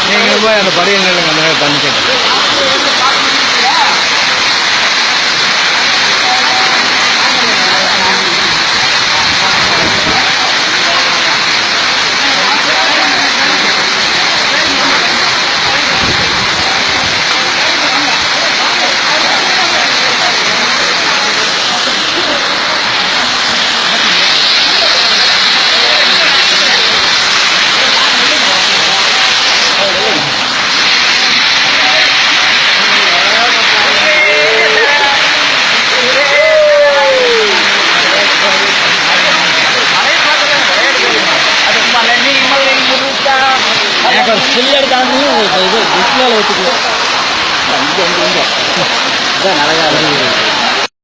நீங்கள் போய் அந்த படியில் நில்லுங்க, அந்த மாதிரி தண்ணி கேட்டு. ஃபுல் எடுத்தாங்க இது டிஸ்பிளேல வச்சுக்கலாம். இங்கே இங்கே இதான் நிறையா